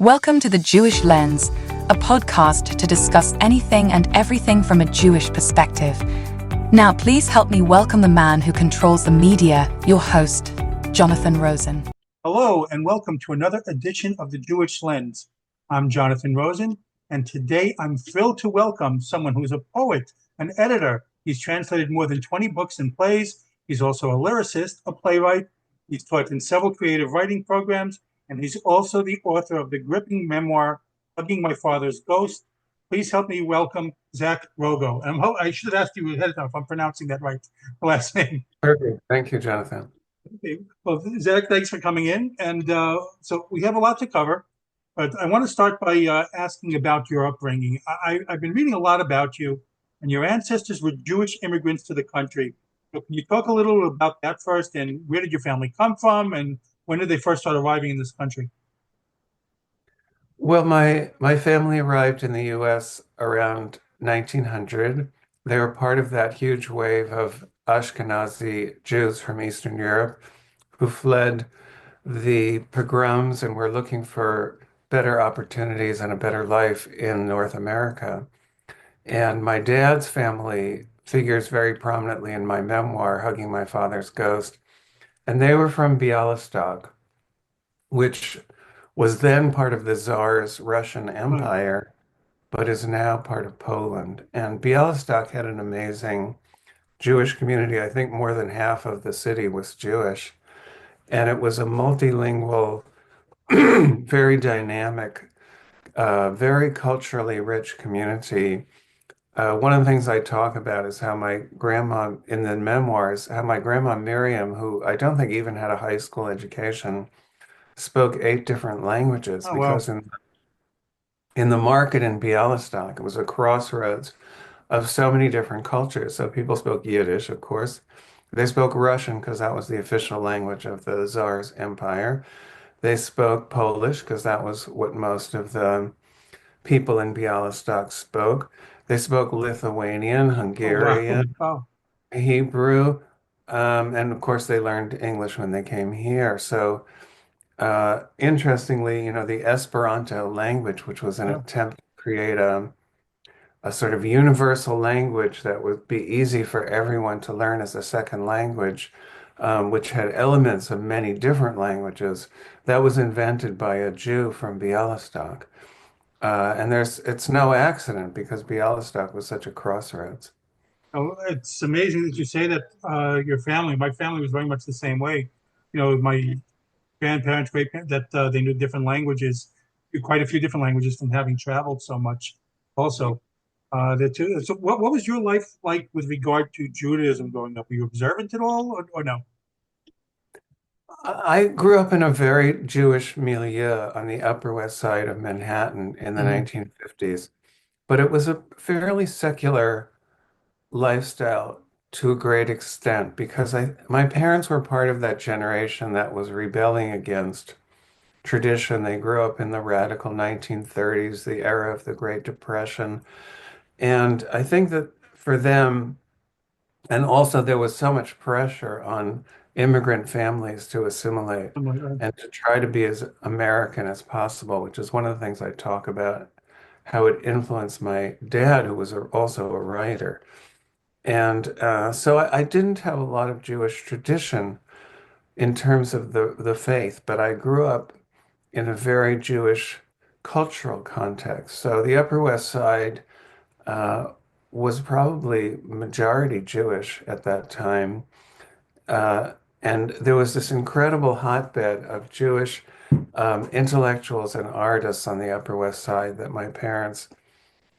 Welcome to The Jewish Lens, a podcast to discuss anything and everything from a Jewish perspective. Now, please help me welcome the man who controls the media, your host, Jonathan Rosen. Hello, and welcome to another edition of The Jewish Lens. I'm Jonathan Rosen, and today I'm thrilled to welcome someone who's a poet, an editor. He's translated more than 20 books and plays. He's also a lyricist, a playwright. He's taught in several creative writing programs, and he's also the author of the gripping memoir, Hugging My Father's Ghost. Please help me welcome Zack Rogow. And I should have asked you ahead of time if I'm pronouncing that right, the last name. Perfect. Thank you, Jonathan. Okay. Well, Zack, thanks for coming in. And so we have a lot to cover, but I want to start by asking about your upbringing. I've been reading a lot about you, and your ancestors were Jewish immigrants to the country. So can you talk a little about that first, and where did your family come from, and when did they first start arriving in this country? Well, my family arrived in the U.S. around 1900. They were part of that huge wave of Ashkenazi Jews from Eastern Europe who fled the pogroms and were looking for better opportunities and a better life in North America. And my dad's family figures very prominently in my memoir, Hugging My Father's Ghost. And they were from Bialystok, which was then part of the Tsar's Russian Right. Empire, but is now part of Poland. And Bialystok had an amazing Jewish community. I think more than half of the city was Jewish. And it was a multilingual, very dynamic, very culturally rich community. One of the things I talk about is how my grandma, in the memoirs, how my grandma Miriam, who I don't think even had a high school education, spoke 8 different languages Oh, wow. because in the market in Bialystok, it was a crossroads of so many different cultures. So people spoke Yiddish, of course. They spoke Russian because that was the official language of the Tsar's empire. They spoke Polish because that was what most of the people in Bialystok spoke. They spoke Lithuanian, Oh, wow. Hungarian, Wow. Hebrew, and of course they learned English when they came here. So interestingly, the Esperanto language, which was an Yeah. attempt to create a sort of universal language that would be easy for everyone to learn as a second language, which had elements of many different languages, that was invented by a Jew from Bialystok. And it's no accident because Bialystok was such a crossroads. Oh, it's amazing that you say that my family was very much the same way. My grandparents, great that they knew different languages, quite a few different languages from having traveled so much. Also, so what was your life like with regard to Judaism growing up? Were you observant at all, or no? I grew up in a very Jewish milieu on the Upper West Side of Manhattan in the Hmm. 1950s, but it was a fairly secular lifestyle to a great extent because my parents were part of that generation that was rebelling against tradition. They grew up in the radical 1930s, the era of the Great Depression. And I think that for them, and also there was so much pressure on immigrant families to assimilate I'm like, and to try to be as American as possible, which is one of the things I talk about, how it influenced my dad, who was also a writer. And so I didn't have a lot of Jewish tradition in terms of the faith, but I grew up in a very Jewish cultural context. So the Upper West Side uh, was probably majority Jewish at that time. Uh, and there was this incredible hotbed of Jewish intellectuals and artists on the Upper West Side that my parents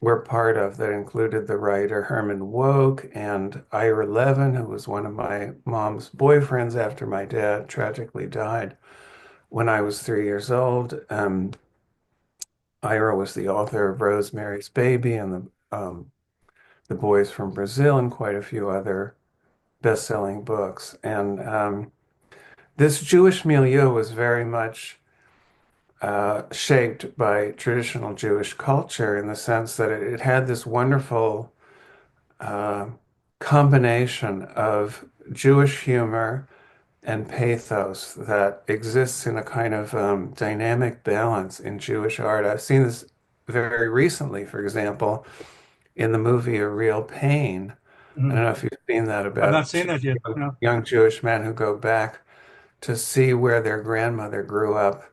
were part of that included the writer Herman Wouk and Ira Levin, who was one of my mom's boyfriends after my dad tragically died when I was 3 years old. Ira was the author of Rosemary's Baby and the Boys from Brazil and quite a few other best-selling books. And this Jewish milieu was very much shaped by traditional Jewish culture in the sense that it had this wonderful uh, combination of Jewish humor and pathos that exists in a kind of dynamic balance in Jewish art. I've seen this very recently, for example, in the movie A Real Pain. I don't Mhm. know if you've seen that I've not about seen two that yet. No. young Jewish men who go back to see where their grandmother grew up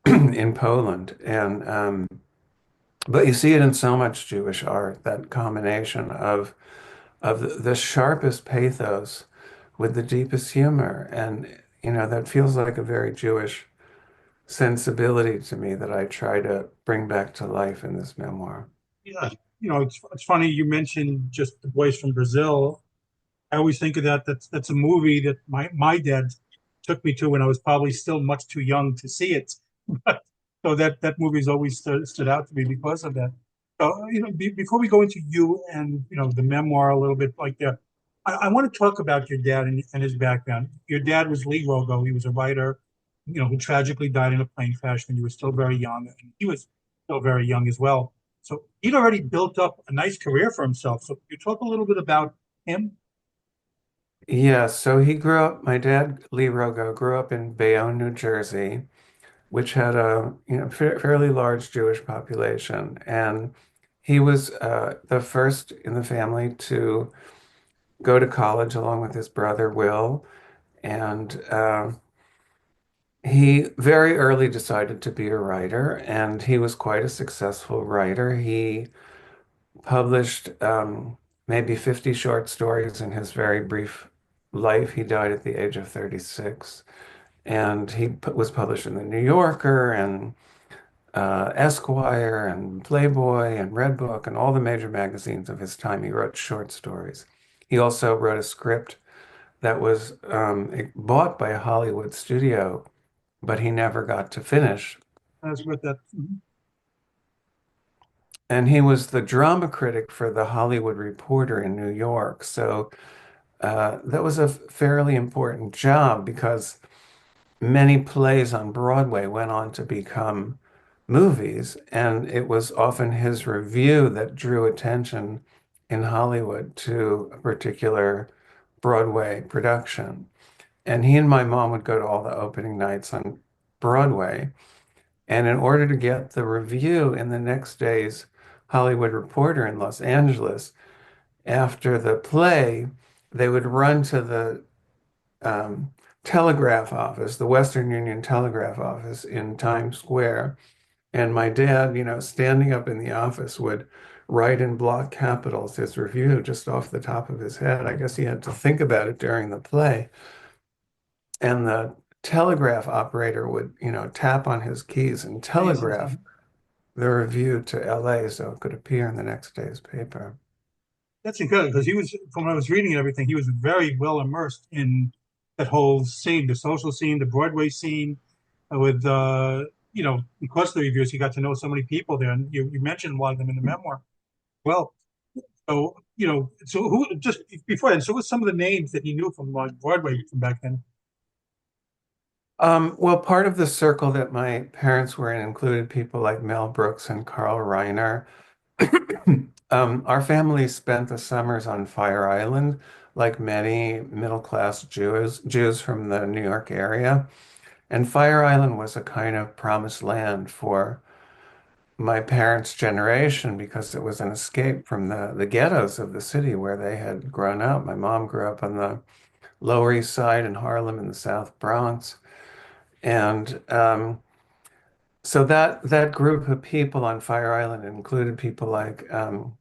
in Poland. And but you see it in so much Jewish art, that combination of the sharpest pathos with the deepest humor. And, that feels like a very Jewish sensibility to me that I try to bring back to life in this memoir. Yeah. It's funny you mentioned just the boys from Brazil. I always think of that. That's a movie that my dad took me to when I was probably still much too young to see it. But so that movie's always stood out to me because of that. So, before we go into you and the memoir a little bit like that, I want to talk about your dad and his background. Your dad was Lee Rogow. He was a writer, who tragically died in a plane crash when he was still very young, and he was still very young as well. So he'd already built up a nice career for himself. So you talk a little bit about him. Yeah, so he grew up, my dad, Lee Rogow, grew up in Bayonne, New Jersey, which had a fairly large Jewish population. And he was the first in the family to go to college along with his brother Will. And he very early decided to be a writer, and he was quite a successful writer. He published maybe 50 short stories in his very brief life. He died at the age of 36. And he was published in the New Yorker and Esquire and Playboy and Redbook and all the major magazines of his time. He wrote short stories. He also wrote a script that was bought by a Hollywood studio, but he never got to finish. That's what that. And he was the drama critic for the Hollywood Reporter in New York. So that was a fairly important job because many plays on Broadway went on to become movies, and it was often his review that drew attention in Hollywood to a particular Broadway production. And he and my mom would go to all the opening nights on Broadway. And in order to get the review in the next day's Hollywood Reporter in Los Angeles, after the play, they would run to the um, telegraph office, the Western Union telegraph office in Times Square. And my dad, standing up in the office would write in block capitals his review just off the top of his head. I guess he had to think about it during the play. And the telegraph operator would, tap on his keys and telegraph Amazing. the review to LA so it could appear in the next day's paper. That's incredible because he was, from what I was reading and everything, he was very well immersed in that whole scene, the social scene, the Broadway scene, with because of the reviews, he got to know so many people there, and you mentioned a lot of them in the memoir. Well, so so who just before then, so what some of the names that he knew from Broadway from back then? Well, part of the circle that my parents were in included people like Mel Brooks and Carl Reiner. Our family spent the summers on Fire Island, like many middle-class Jews from the New York area. And Fire Island was a kind of promised land for my parents' generation because it was an escape from the ghettos of the city where they had grown up. My mom grew up on the Lower East Side in Harlem in the South Bronx. And so that group of people on Fire Island included people like Mel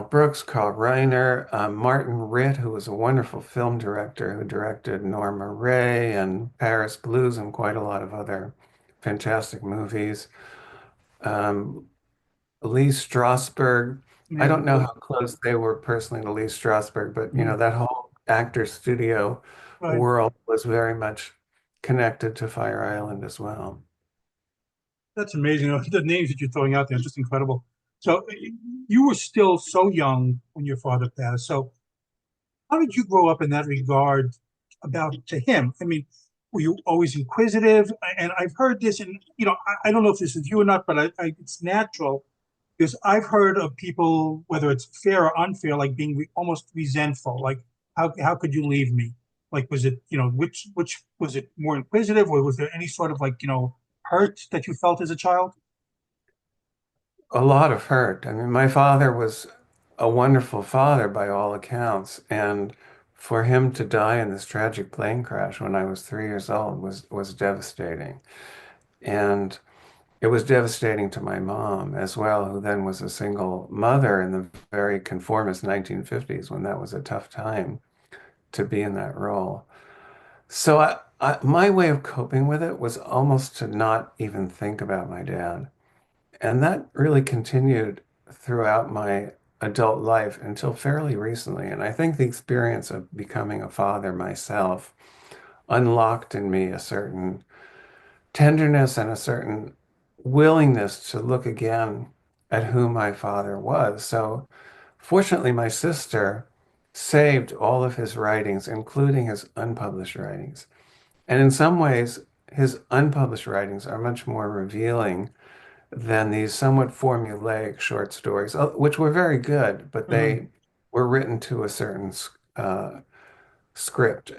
Brooks, Carl Reiner, Martin Ritt, who was a wonderful film director who directed Norma Ray and Paris Blues and quite a lot of other fantastic movies. Um, Lee Strasberg. I don't Amazing. know how close they were personally to Lee Strasberg, but Mhm. that whole actor studio Right. world was very much connected to Fire Island as well. That's amazing. The names that you're throwing out there are just incredible. So you were still so young when your father passed. So how did you grow up in that regard about to him? I mean, were you always inquisitive? And I've heard this, and I don't know if this is you or not, but it's natural because I've heard of people, whether it's fair or unfair, like being almost resentful. Like, how could you leave me? Like, was it, which was it more inquisitive, or was there any sort of like, hurt that you felt as a child? A lot of hurt. I mean, my father was a wonderful father by all accounts, and for him to die in this tragic plane crash when I was 3 years old was devastating. And it was devastating to my mom as well, who then was a single mother in the very conformist 1950s when that was a tough time to be in that role. So my way of coping with it was almost to not even think about my dad. And that really continued throughout my adult life until fairly recently. And I think the experience of becoming a father myself unlocked in me a certain tenderness and a certain willingness to look again at who my father was. So, fortunately, my sister saved all of his writings, including his unpublished writings. And in some ways, his unpublished writings are much more revealing than these somewhat formulaic short stories, which were very good, but Hmm. they were written to a certain script,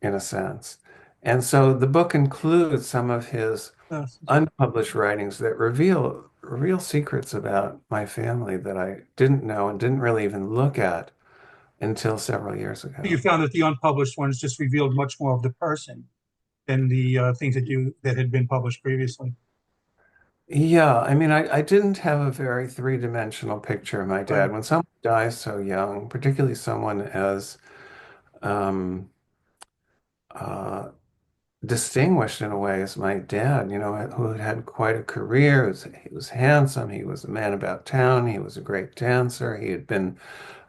in a sense. And so the book includes some of his Yes. unpublished writings that reveal real secrets about my family that I didn't know and didn't really even look at until several years You ago. found that the unpublished ones just revealed much more of the person than the things that had been published previously. Yeah, I mean, I didn't have a very three-dimensional picture of my Right. dad. When someone dies so young, particularly someone as um, uh, distinguished in a way as my dad, who had had quite a career. He was handsome. He was a man about town. He was a great dancer. He had been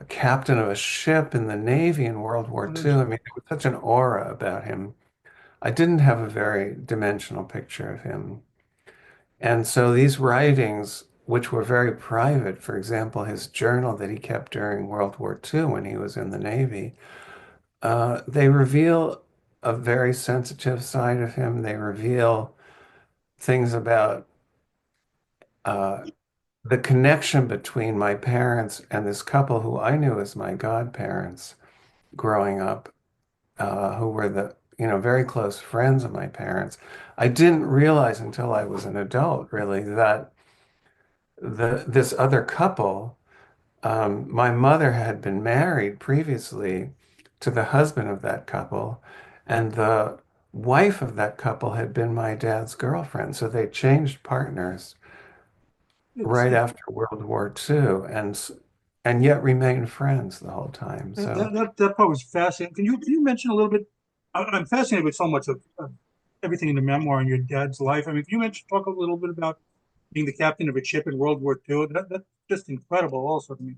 a captain of a ship in the Navy in World War II. I mean, there was such an aura about him. I didn't have a very dimensional picture of him. And so these writings, which were very private, for example, his journal that he kept during World War II when he was in the Navy, they reveal a very sensitive side of him. They reveal things about uh, the connection between my parents and this couple who I knew as my godparents growing up, who were very close friends of my parents. I didn't realize until I was an adult, really, that this other couple, my mother had been married previously to the husband of that couple, and the wife of that couple had been my dad's girlfriend. So they changed partners It's right after World War II, and yet remained friends the whole time. So that part was fascinating. Can you mention a little bit? I'm fascinated with so much of everything in the memoir and your dad's life. I mean, can you talk a little bit about being the captain of a ship in World War II? That's just incredible, also to me.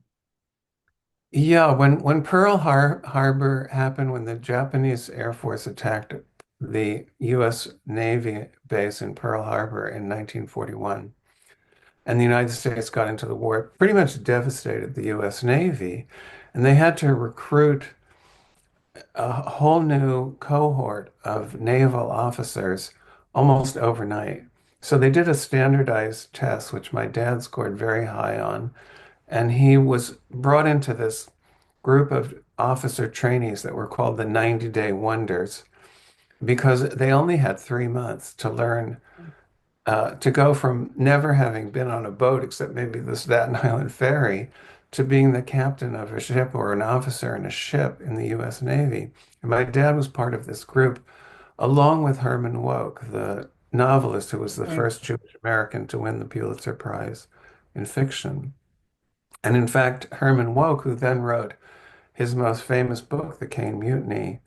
yeah, when Pearl Harbor happened, when the Japanese Air Force attacked the U.S. Navy base in Pearl Harbor in 1941, and the United States got into the war, it pretty much devastated the U.S. Navy, and they had to recruit a whole new cohort of naval officers almost overnight. So they did a standardized test, which my dad scored very high on, and he was brought into this group of officer trainees that were called the 90-day wonders because they only had 3 months to learn, to go from never having been on a boat except maybe the Staten Island ferry to being the captain of a ship or an officer in a ship in the U.S. Navy. And my dad was part of this group, along with Herman Wouk, the novelist who was the Right. first Jewish American to win the Pulitzer Prize in fiction. And in fact, Herman Wouk, who then wrote his most famous book, The Caine Mutiny,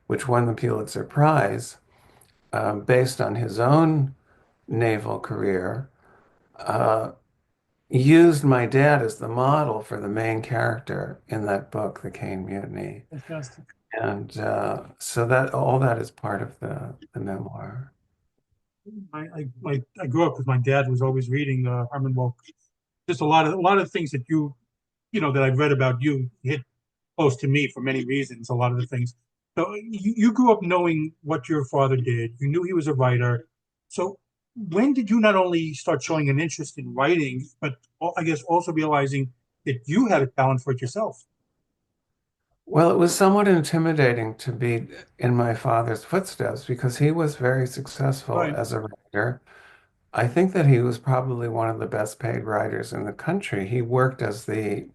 which won the Pulitzer Prize, based on his own naval career, uh, used my dad as the model for the main character in that book, The Caine Mutiny. Fantastic. And so that all that is part of the memoir. I grew up because my dad was always reading Herman Wouk. Just a lot of things that that I've read about you hit close to me for many reasons. A lot of the things. So you grew up knowing what your father did. You knew he was a writer. So when did you not only start showing an interest in writing, but I guess also realizing that you had a talent for it yourself? Well, it was somewhat intimidating to be in my father's footsteps because he was very successful Right. as a writer. I think that he was probably one of the best paid writers in the country. He worked as the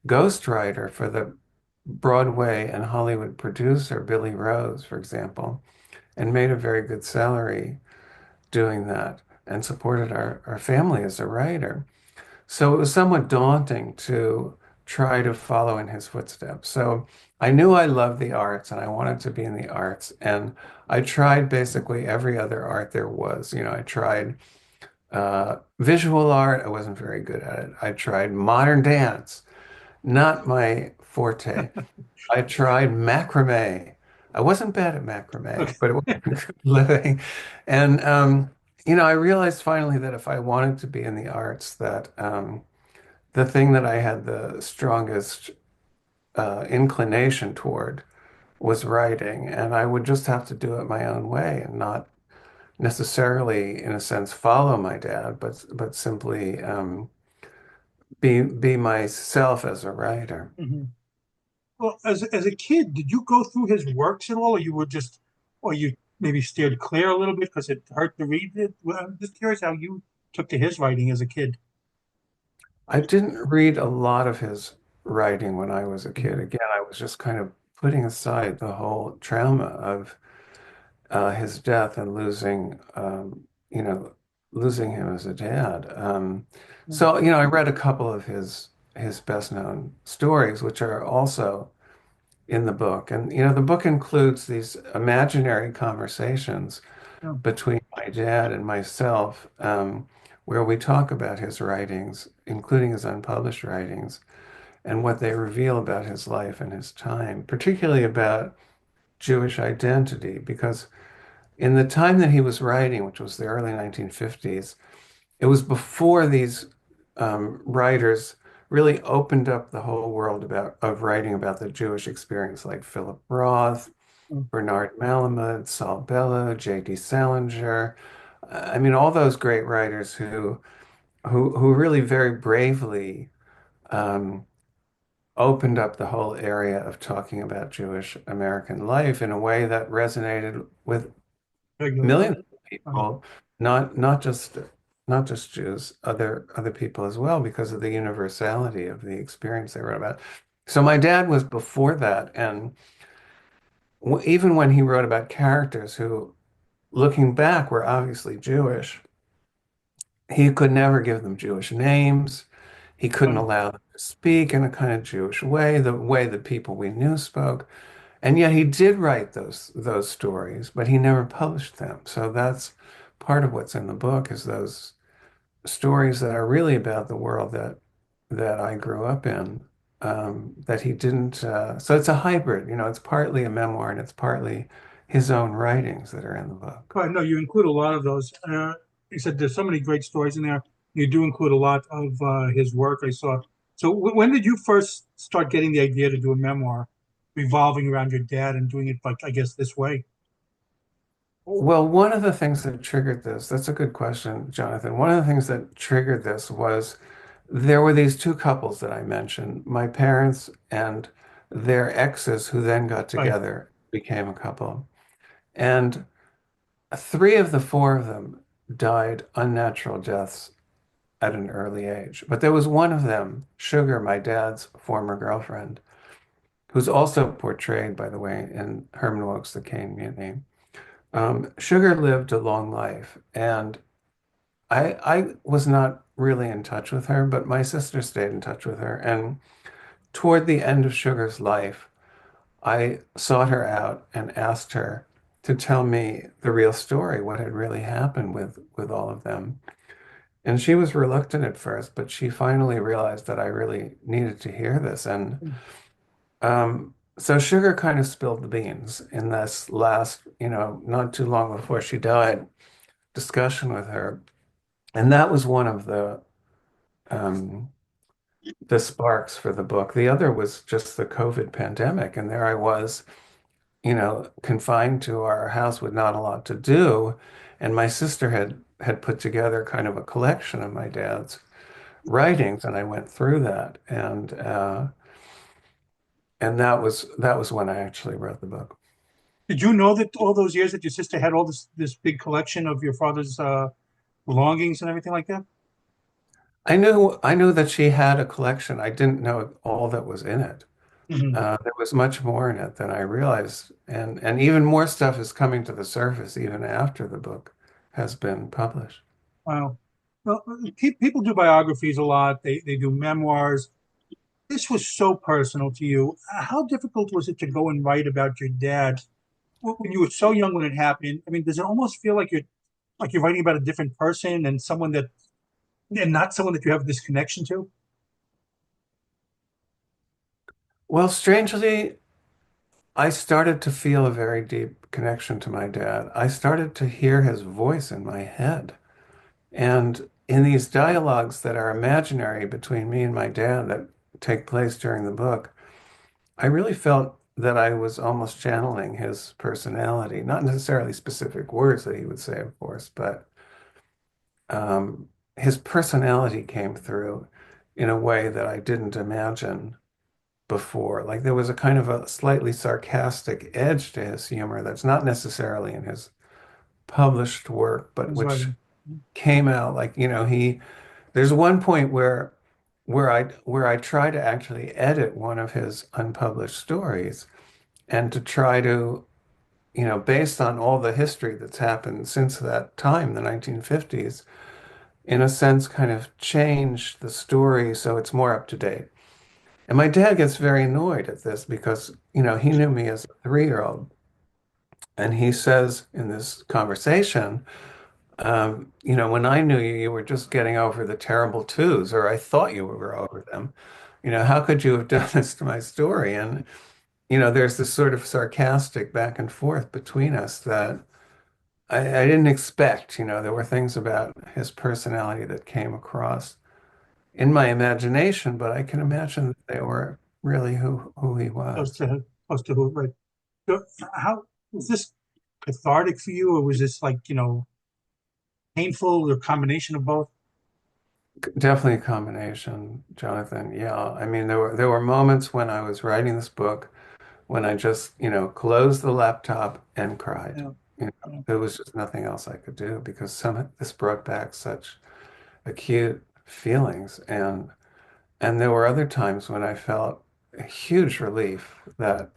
ghostwriter for the Broadway and Hollywood producer Billy Rose, for example, and made a very good salary doing that and supported our family as a writer. So it was somewhat daunting to try to follow in his footsteps. So I knew I loved the arts and I wanted to be in the arts. And I tried basically every other art there was. I tried visual art. I wasn't very good at it. I tried modern dance, not my forte. I tried macrame. I wasn't bad at macrame, Okay. but it was a good living. And, I realized finally that if I wanted to be in the arts, that the thing that I had the strongest inclination toward was writing, and I would just have to do it my own way and not necessarily, in a sense, follow my dad, but simply be myself as a writer. Mhm. Well, as a kid, did you go through his works at all, or you were just, or you maybe steered clear a little bit because it hurt to read it? Well, I'm just curious how you took to his writing as a kid. I didn't read a lot of his writing when I was a kid. Mhm. Again, I was just kind of putting aside the whole trauma of his death and losing him as a dad. I read a couple of his best known stories, which are also in the book. And, the book includes these imaginary conversations Yeah. between my dad and myself, where we talk about his writings, including his unpublished writings, and what they reveal about his life and his time, particularly about Jewish identity, because in the time that he was writing, which was the early 1950s, it was before these writers really opened up the whole world of writing about the Jewish experience, like Philip Roth, Yeah. Bernard Malamud, Saul Bellow, J.D. Salinger. I mean, all those great writers who really very bravely um, opened up the whole area of talking about Jewish American life in a way that resonated with Regular millions person. of Right. people, not just Jews, other people as well, because of the universality of the experience they wrote about. So my dad was before that, and even when he wrote about characters who, looking back, were obviously Jewish, he could never give them Jewish names. He couldn't Right. allow them to speak in a kind of Jewish way, the way the people we knew spoke. And yet he did write those stories, but he never published them. So that's part of what's in the book is those stories that are really about the world that I grew up in. That he didn't. So it's a hybrid. It's partly a memoir and it's partly his own writings that are in the book. Right. No, you include a lot of those. You said there's so many great stories in there. You do include a lot of his work, I saw. So when did you first start getting the idea to do a memoir revolving around your dad and doing it like, I guess, this way? Well, one of the things that triggered this, that's a good question, Jonathan. One of the things that triggered this was there were these two couples that I mentioned, my parents and their exes, who then got Right. together, became a couple. And three of the four of them died unnatural deaths at an early age. But there was one of them, Sugar, my dad's former girlfriend, who's also portrayed, by the way, in Herman Wouk's The Cane Mutiny. Sugar lived a long life, and I was not really in touch with her, but my sister stayed in touch with her. And toward the end of Sugar's life, I sought her out and asked her to tell me the real story, what had really happened with all of them. And she was reluctant at first, but she finally realized that I really needed to hear this. And so Sugar kind of spilled the beans in this last, not too long before she died, discussion with her. And that was one of um, the sparks for the book. The other was just the COVID pandemic. And there I was, confined to our house with not a lot to do. And my sister had put together kind of a collection of my dad's writings, and I went through that. And that was when I actually wrote the book. Did you know that all those years that your sister had all this big collection of your father's belongings and everything like that? I knew that she had a collection. I didn't know all that was in it. Hmm. There was much more in it than I realized, and even more stuff is coming to the surface even after the book has been published. Wow. Well, people do biographies a lot. They do memoirs. This was so personal to you. How difficult was it to go and write about your dad when you were so young when it happened? I mean, does it almost feel like you're writing about a different person and someone that and not someone that you have this connection to? Well, strangely, I started to feel a very deep connection to my dad. I started to hear his voice in my head. And in these dialogues that are imaginary between me and my dad that take place during the book, I really felt that I was almost channeling his personality, not necessarily specific words that he would say, of course, but his personality came through in a way that I didn't imagine before. Like there was a kind of a slightly sarcastic edge to his humor that's not necessarily in his published work, but His which writing. came out like, there's one point where I try to actually edit one of his unpublished stories and to try to, based on all the history that's happened since that time, the 1950s, in a sense, kind of change the story so it's more up to date. And my dad gets very annoyed at this because, he knew me as a 3-year-old. And he says in this conversation, when I knew you, you were just getting over the terrible twos, or I thought you were over them. How could you have done this to my story? And, there's this sort of sarcastic back and forth between us that I didn't expect. There were things about his personality that came across in my imagination, but I can imagine that they were really who he Close was. to close to who, right? So how was this cathartic for you, or was this like, painful or combination of both? Definitely a combination, Jonathan. Yeah. I mean, there were moments when I was writing this book when I just, closed the laptop and cried. Yeah. There was just nothing else I could do because this brought back such acute feelings. And there were other times when I felt a huge relief that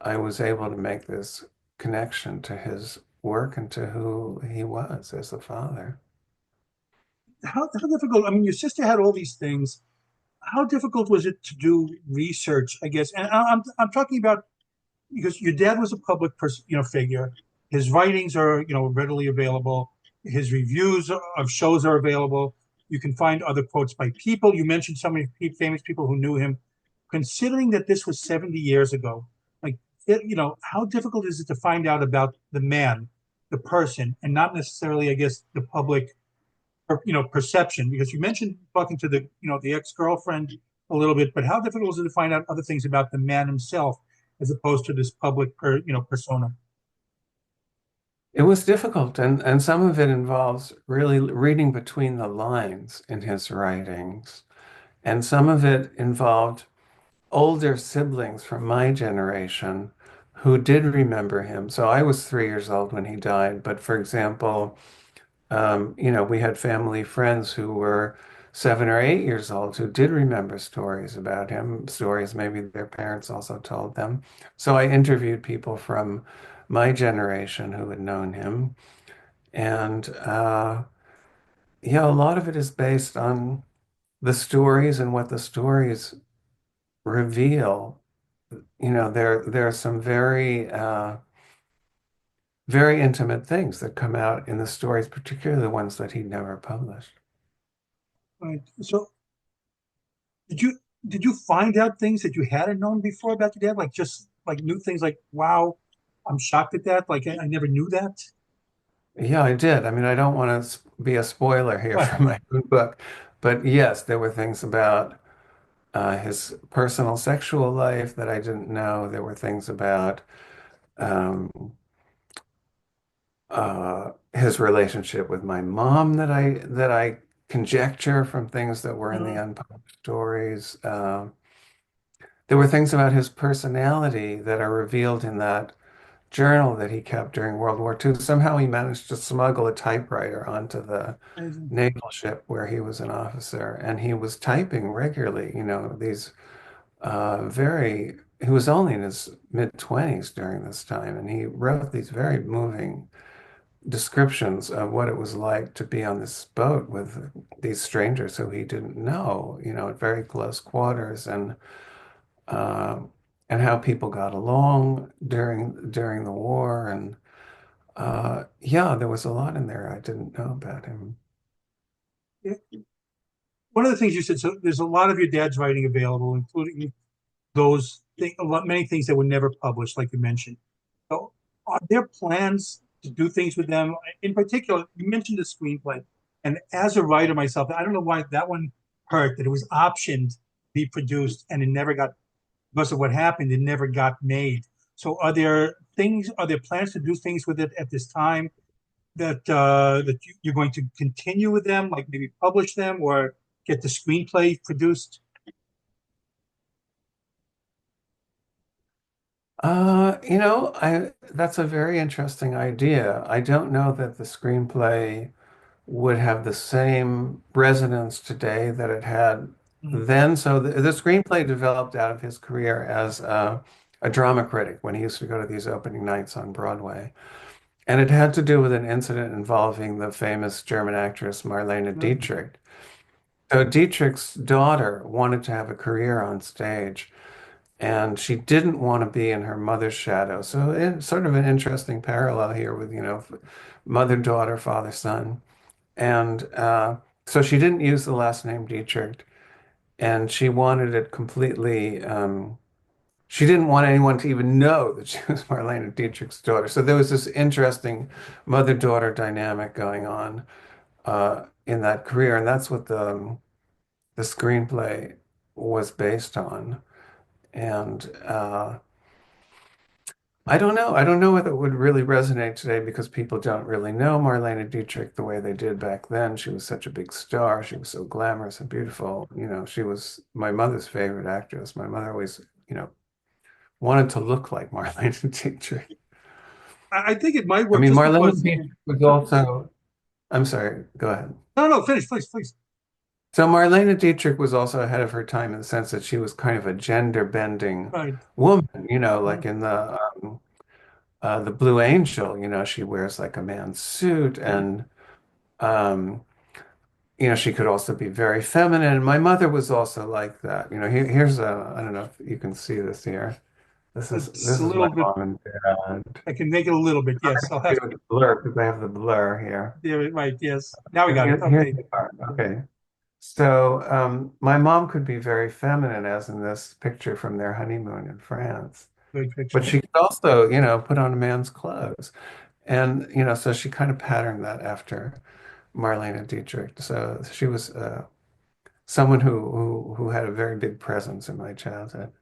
I was able to make this connection to his work and to who he was as a father. How difficult? I mean, your sister had all these things. How difficult was it to do research, I guess? And I'm talking about because your dad was a public person, figure. His writings are, readily available. His reviews of shows are available. You can find other quotes by people. You mentioned so many famous people who knew him. Considering that this was 70 years ago, like, how difficult is it to find out about the man, the person, and not necessarily, I guess, the public, perception? Because you mentioned talking to the ex-girlfriend a little bit, but how difficult is it to find out other things about the man himself as opposed to this public, persona? It was difficult, and some of it involves really reading between the lines in his writings, and some of it involved older siblings from my generation who did remember him. So I was 3 years old when he died, but for example, we had family friends who were 7 or 8 years old who did remember stories about him, stories maybe their parents also told them. So I interviewed people from my generation who had known him. And yeah, a lot of it is based on the stories and what the stories reveal. There are some very intimate things that come out in the stories, particularly the ones that he never published. Right. So did you did you find out things that you hadn't known before about your dad? Like just like new things like, wow, I'm shocked at that. Like I never knew that. Yeah, I did. I mean, I don't want to be a spoiler here Right. for my own book, but yes, there were things about his personal sexual life that I didn't know. There were things about um, his relationship with my mom that I conjecture from things that were in the Uh, unpublished stories. there were things about his personality that are revealed in that journal that he kept during World War II. Somehow he managed to smuggle a typewriter onto the Amazing. naval ship where he was an officer, and he was typing regularly, these he was only in his mid-20s during this time, and he wrote these very moving descriptions of what it was like to be on this boat with these strangers who he didn't know, at very close quarters, uh, and how people got along during the war. And yeah, there was a lot in there I didn't know about him. Yeah. One of the things you said, so there's a lot of your dad's writing available, including many things that were never published, like you mentioned. So, are there plans to do things with them? In particular, you mentioned the screenplay, and as a writer myself, I don't know why that one hurt. That it was optioned to be produced, and it never got because of what happened. It never got made. So, are there things? Are there plans to do things with it at this time? You're going to continue with them, like maybe publish them or get the screenplay produced? I that's a very interesting idea. I don't know that the screenplay would have the same resonance today that it had Mm. then. So the screenplay developed out of his career as a drama critic when he used to go to these opening nights on Broadway. And it had to do with an incident involving the famous German actress Marlene Right. Dietrich. So Dietrich's daughter wanted to have a career on stage, and she didn't want to be in her mother's shadow. So it's sort of an interesting parallel here with, mother, daughter, father, son. And so she didn't use the last name Dietrich, and she wanted it completely. She didn't want anyone to even know that she was Marlene Dietrich's daughter. So there was this interesting mother-daughter dynamic going on in that career, and that's what the screenplay was based on. And I don't know. I don't know whether it would really resonate today because people don't really know Marlene Dietrich the way they did back then. She was such a big star. She was so glamorous and beautiful. She was my mother's favorite actress. My mother always, wanted to look like Marlene Dietrich. I think it might I work mean, just Marlene because. Dietrich was also, I'm sorry, go ahead. No, no, finish, please, please. So Marlene Dietrich was also ahead of her time in the sense that she was kind of a gender bending Right. woman, Mm. like in the Blue Angel, she wears like a man's suit, Right. and um, she could also be very feminine. My mother was also like that. Here's I don't know if you can see this here. This is It's this a is my little bit. mom and dad. I can make it a little bit. Yes, I'll have Do it blur because I have the blur here. there. Right. Yes. Now we And got it. here Okay. they are. Okay. So my mom could be very feminine, as in this picture from their honeymoon in France. Good But picture. she could also, put on a man's clothes. And, so she kind of patterned that after Marlene Dietrich. So she was someone who had a very big presence in my childhood.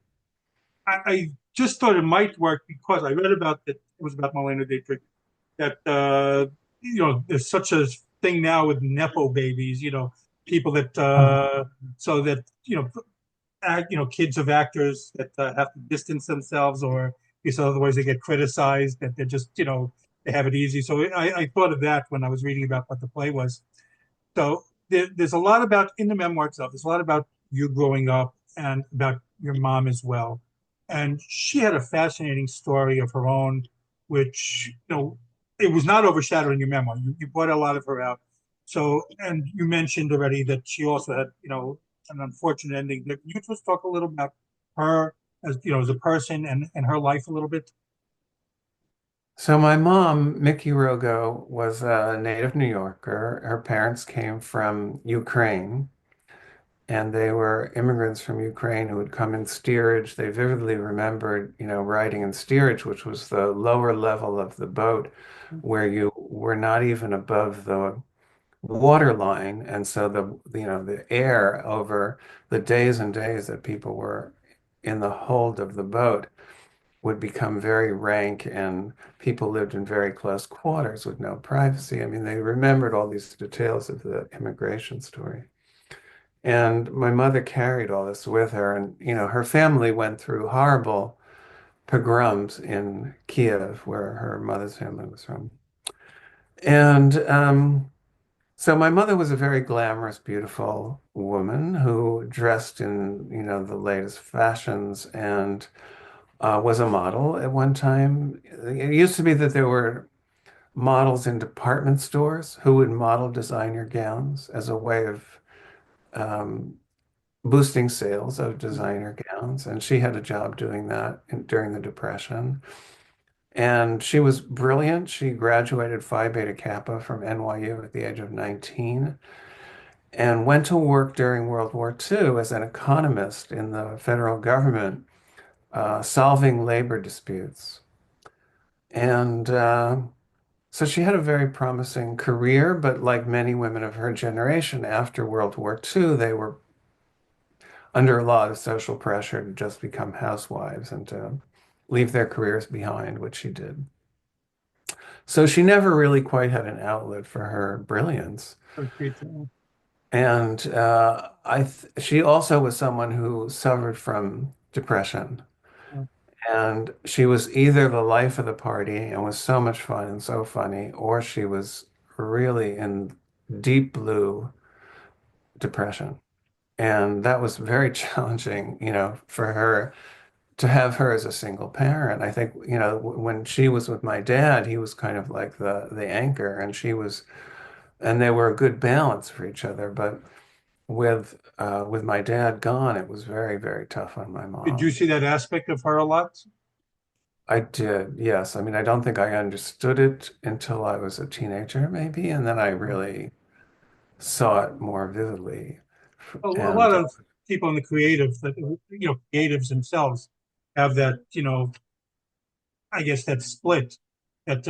I just thought it might work because I read about that. It was about Marlena Dietrich. That there's such a thing now with nepo babies. People that so that kids of actors that have to distance themselves, or because otherwise they get criticized. That they're just they have it easy. So I thought of that when I was reading about what the play was. So there's a lot about in the memoir itself. There's a lot about you growing up and about your mom as well. And she had a fascinating story of her own, which it was not overshadowed in your memoir. You brought a lot of her out. So, and you mentioned already that she also had an unfortunate ending. Can you just talk a little about her as as a person and her life a little bit? So my mom, Mickey Rogow, was a native New Yorker. Her parents came from Ukraine, and they were immigrants from Ukraine who had come in steerage. They vividly remembered, riding in steerage, which was the lower level of the boat, where you were not even above the water line, and so the air over the days and days that people were in the hold of the boat would become very rank, and people lived in very close quarters with no privacy. I mean, they remembered all these details of the immigration story. And my mother carried all this with her. And, her family went through horrible pogroms in Kiev, where her mother's family was from. And so my mother was a very glamorous, beautiful woman who dressed in, the latest fashions and was a model at one time. It used to be that there were models in department stores who would model designer gowns as a way of um, boosting sales of designer gowns. And she had a job doing that during the Depression. And she was brilliant. She graduated Phi Beta Kappa from NYU at the age of 19 and went to work during World War II as an economist in the federal government, solving labor disputes. And so she had a very promising career, but like many women of her generation after World War II, they were under a lot of social pressure to just become housewives and to leave their careers behind, which she did. So she never really quite had an outlet for her brilliance. Okay. And she also was someone who suffered from depression. And she was either the life of the party and was so much fun and so funny, or she was really in deep blue depression. And that was very challenging, for her to have her as a single parent. I think, when she was with my dad, he was kind of like the anchor, and and they were a good balance for each other. But with my dad gone, it was very, very tough on my Did you mom. see that aspect of her a lot? I did, yes. I mean, I don't think I understood it until I was a teenager, maybe, and then I really saw it more vividly. A lot And of people in the creative, that creatives themselves have that, I guess that split that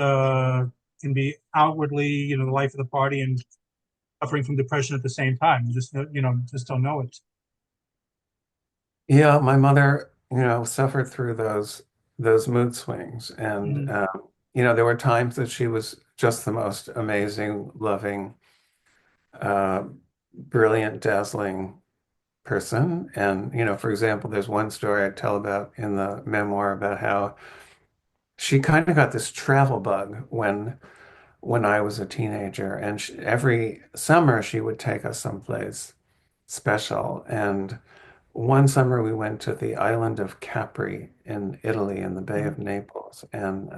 can be outwardly, the life of the party and suffering from depression at the same time. You just, just don't know it. yeah, my mother, suffered through those mood swings, and Mm. there were times that she was just the most amazing, loving, uh, brilliant, dazzling person. And, for example, there's one story I tell about in the memoir about how she kind of got this travel bug when I was a teenager, and every summer she would take us someplace special. And one summer we went to the island of Capri in Italy in the Bay Mm. of Naples, and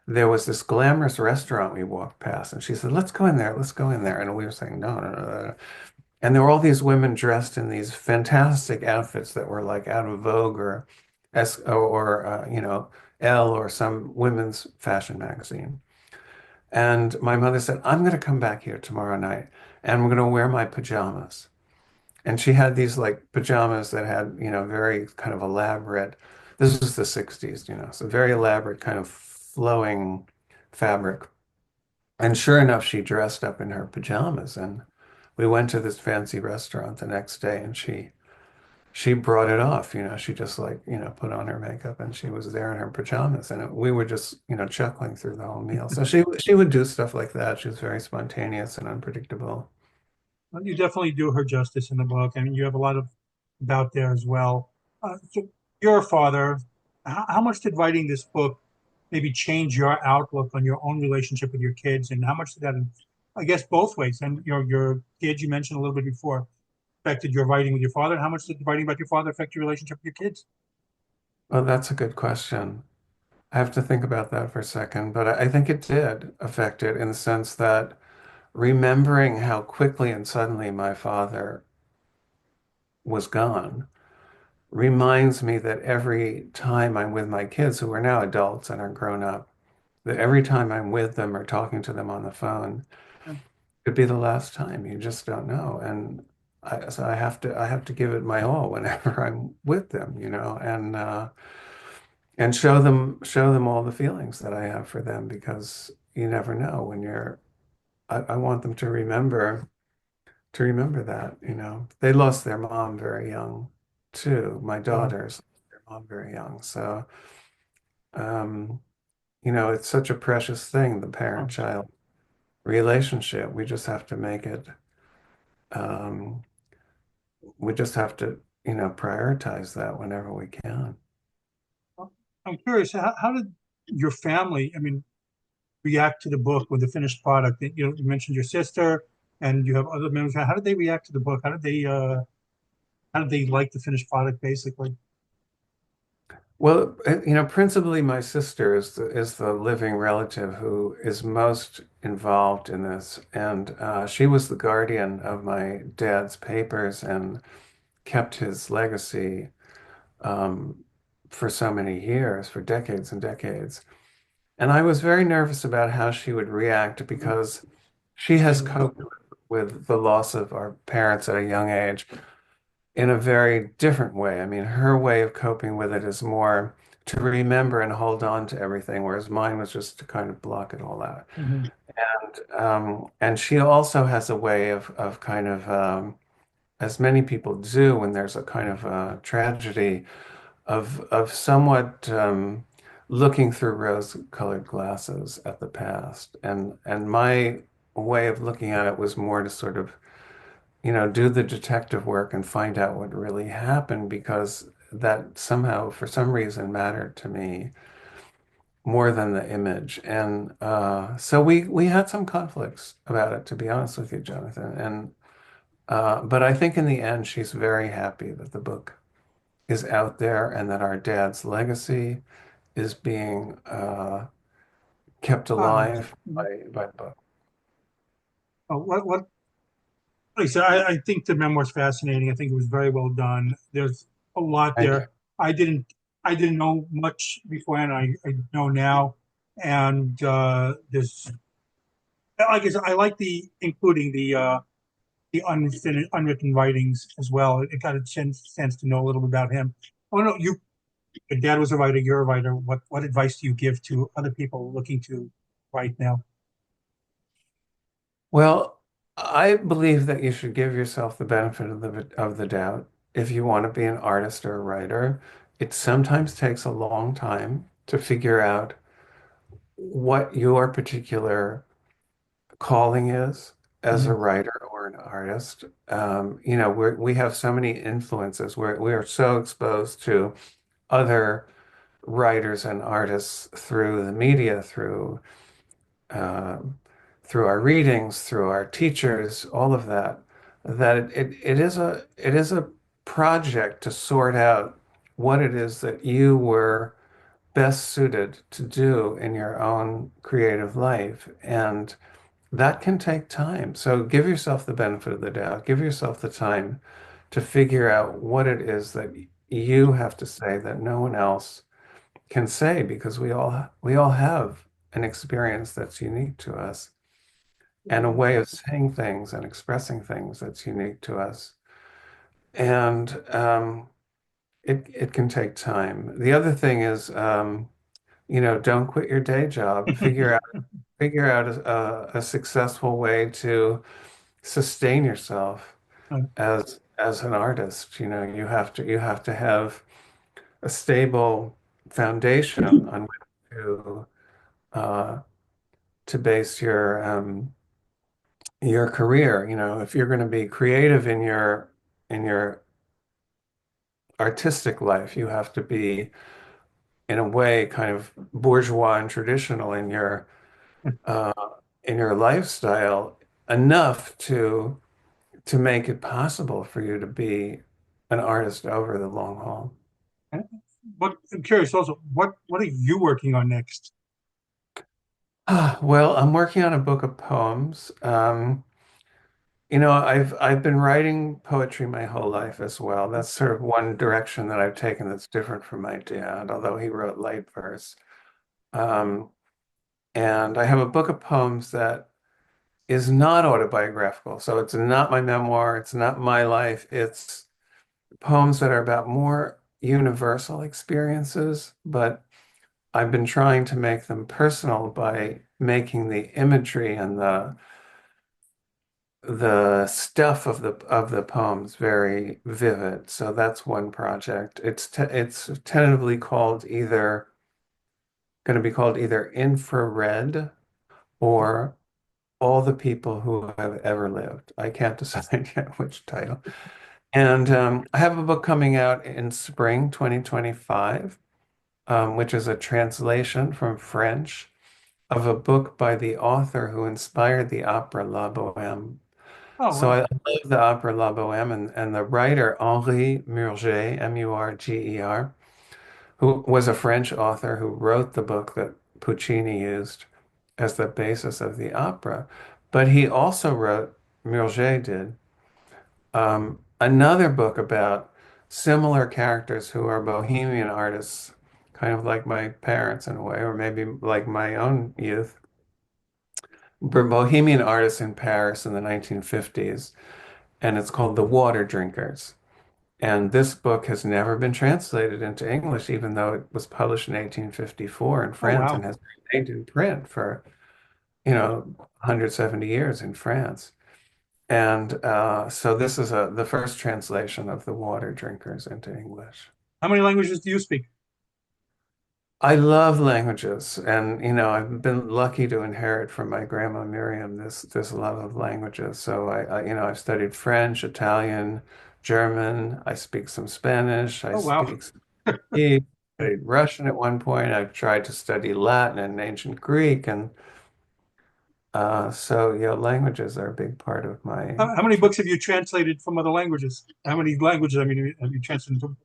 there was this glamorous restaurant we walked past, and she said, "Let's go in there, let's go in there." And we were saying, "No, no, no, no." And there were all these women dressed in these fantastic outfits that were like out of Vogue or Elle or some women's fashion magazine. And my mother said, "I'm going to come back here tomorrow night and I'm going to wear my pajamas." And she had these like pajamas that had, very kind of elaborate, this was the 60s, so very elaborate kind of flowing fabric. And sure enough, she dressed up in her pajamas and we went to this fancy restaurant the next day and she brought it off, she just like, put on her makeup and she was there in her pajamas and we were just, chuckling through the whole meal. So she would do stuff like that. She was very spontaneous and unpredictable. Well, you definitely do her justice in the book. I mean, you have a lot of about there as well. So your father, how much did writing this book maybe change your outlook on your own relationship with your kids, and how much did that, I guess, both ways? And your kids you mentioned a little bit before affected your writing with your father. How much did writing about your father affect your relationship with your kids? Well, that's a good question. I have to think about that for a second, but I think it did affect it in the sense that remembering how quickly and suddenly my father was gone reminds me that every time I'm with my kids, who are now adults and are grown up, that every time I'm with them or talking to them on the phone, Yeah. could be the last time. You just don't know. And so I have to give it my all whenever I'm with them, and show them all the feelings that I have for them because you never know when I want them to remember that, They lost their mom very young too. My Oh, daughters lost their mom very young. So, um, it's such a precious thing, the oh, parent-child relationship. We just have to make it, um, we just have to, prioritize that whenever we can. I'm curious, how did your family, I mean, react to the book with the finished product? You mentioned your sister and you have other members. How did they react to the book? How did they like the finished product, basically? Well, principally my sister is the living relative who is most involved in this, and she was the guardian of my dad's papers and kept his legacy um, for so many years, for decades and decades. And I was very nervous about how she would react because she has coped with the loss of our parents at a young age in a very different way. I mean, her way of coping with it is more to remember and hold on to everything, whereas mine was just to kind of block it all out. Mhm. And she also has a way of kind of, as many people do when there's a kind of tragedy, of somewhat looking through rose-colored glasses at the past. And my way of looking at it was more to sort of do the detective work and find out what really happened because that somehow, for some reason, mattered to me more than the image. And so we had some conflicts about it, to be honest with you, Jonathan. And but I think in the end, she's very happy that the book is out there and that our dad's legacy is being kept Honest. alive by the book. What like I said, I think the memoir is fascinating. I think it was very well done. There's a lot Thank you. there. I didn't I didn't know much beforehand. I know now, and there's like I said, I like the including the unfinished unwritten writings as well. It got a chance to know a little bit about him. Oh no, your dad was a writer. You're a writer. What advice do you give to other people looking to write now? Well, I believe that you should give yourself the benefit of the doubt if you want to be an artist or a writer. It sometimes takes a long time to figure out what your particular calling is as a Mhm. writer or an artist. We have so many influences. We are so exposed to other writers and artists through the media, um, through our readings, through our teachers, all of that, that it is a project to sort out what it is that you were best suited to do in your own creative life. And that can take time. So give yourself the benefit of the doubt. Give yourself the time to figure out what it is that you have to say that no one else can say because we all have an experience that's unique to us and a way of saying things and expressing things that's unique to us. And it can take time. The other thing is, don't quit your day job. Figure out a successful way to sustain yourself as an artist. You have to have a stable foundation on which uh, to base your career. If you're going to be creative in your artistic life, you have to be in a way kind of bourgeois and traditional uh, in your lifestyle enough to make it possible for you to be an artist over the long haul. But I'm curious also, what are you working on next? Well, I'm working on a book of poems. I've been writing poetry my whole life as well. That's sort of one direction that I've taken that's different from my dad, although he wrote light verse. Um, and I have a book of poems that is not autobiographical. So it's not my memoir, it's not my life. It's poems that are about more universal experiences, but I've been trying to make them personal by making the imagery and the stuff of the poems very vivid. So that's one project. It's tentatively called either going to be called either Infrared or All the People Who Have Ever Lived. I can't decide yet which title. And I have a book coming out in spring 2025, which is a translation from French of a book by the author who inspired the opera La Bohème. Oh, So I wow. love the opera La Bohème, and the writer Henri Murger, Murger, who was a French author who wrote the book that Puccini used as the basis of the opera. But he also wrote, Murger did, another book about similar characters who are bohemian artists, kind of like my parents in a way, or maybe like my own youth, were bohemian artists in Paris in the 1950s, and it's called The Water Drinkers. And this book has never been translated into English, even though it was published in 1854 in Oh, France and wow. has remained in print for, 170 years in France. And so this is the first translation of The Water Drinkers into English. How many languages do you speak? I love languages, and I've been lucky to inherit from my grandma Miriam this love of languages. So I've studied French, Italian, German. I speak some Spanish. I Oh, wow. speak some Portuguese, studied Russian at one point. I've tried to study Latin and ancient Greek, and so languages are a big part of my. How many books have you translated from other languages? How many languages, I mean, have you translated into?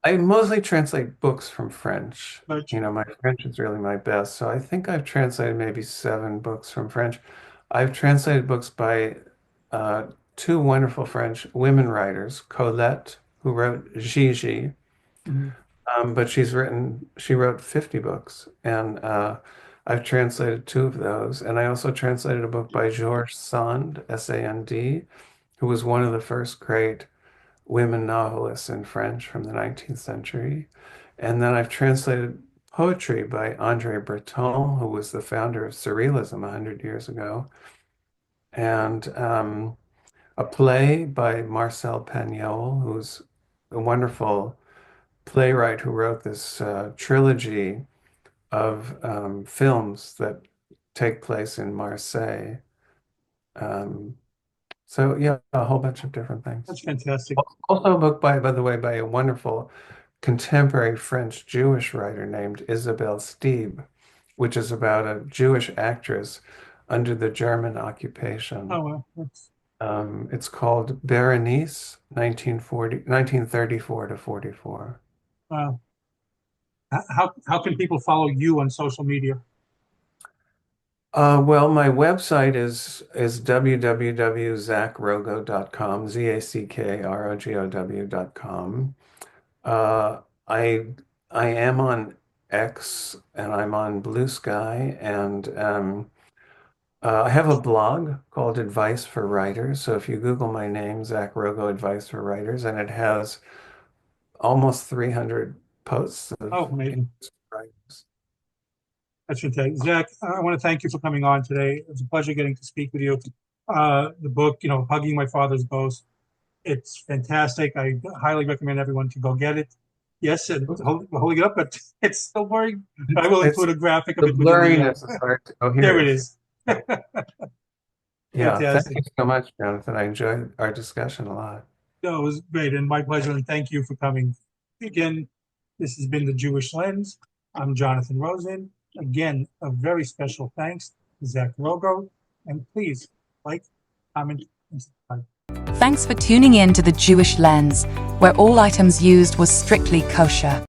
I mostly translate books from French. French? My French is really my best. So I think I've translated maybe 7 books from French. I've translated books by uh, two wonderful French women writers, Colette, who wrote Gigi, Mhm. but she wrote 50 books, and I've translated 2 of those. And I also translated a book by Georges Sand, Sand, who was one of the first great women novelists in French from the 19th century. And then I've translated poetry by André Breton, who was the founder of Surrealism 100 years ago, and a play by Marcel Pagnol, who's a wonderful playwright who wrote this trilogy of films that take place in Marseille. Um, so yeah, a whole bunch of different things. That's fantastic. Also a book by the way, by a wonderful contemporary French Jewish writer named Isabelle Steeb, which is about a Jewish actress under the German occupation. Oh, well, that's, It's called Berenice, 1934 to 44. wow. How can people follow you on social media? Well, my website is www.zackrogow.com, ZACKROGOW.com. Uh, I I am on X and I'm on Blue Sky, and I have a blog called Advice for Writers. So if you Google my name, Zack Rogow Advice for Writers, and it has almost 300 posts Oh, of amazing. writers. That's fantastic. Zach, I want to thank you for coming on today. It's a pleasure getting to speak with you. The book, Hugging My Father's Ghost, it's fantastic. I highly recommend everyone to go get it. Yes, and holding it up, but it's still blurry. I will It's include a graphic of the it within the. blurriness is hard to. Oh, There here it it is. is. Yeah, thank Fantastic. you so much, Jonathan. I enjoyed our discussion a lot. No, it was great, and my pleasure. And thank you for coming. Again, this has been the Jewish Lens. I'm Jonathan Rosen. Again, a very special thanks to Zack Rogow, and please like, comment, and subscribe. Thanks for tuning in to The Jewish Lens, where all items used was strictly kosher.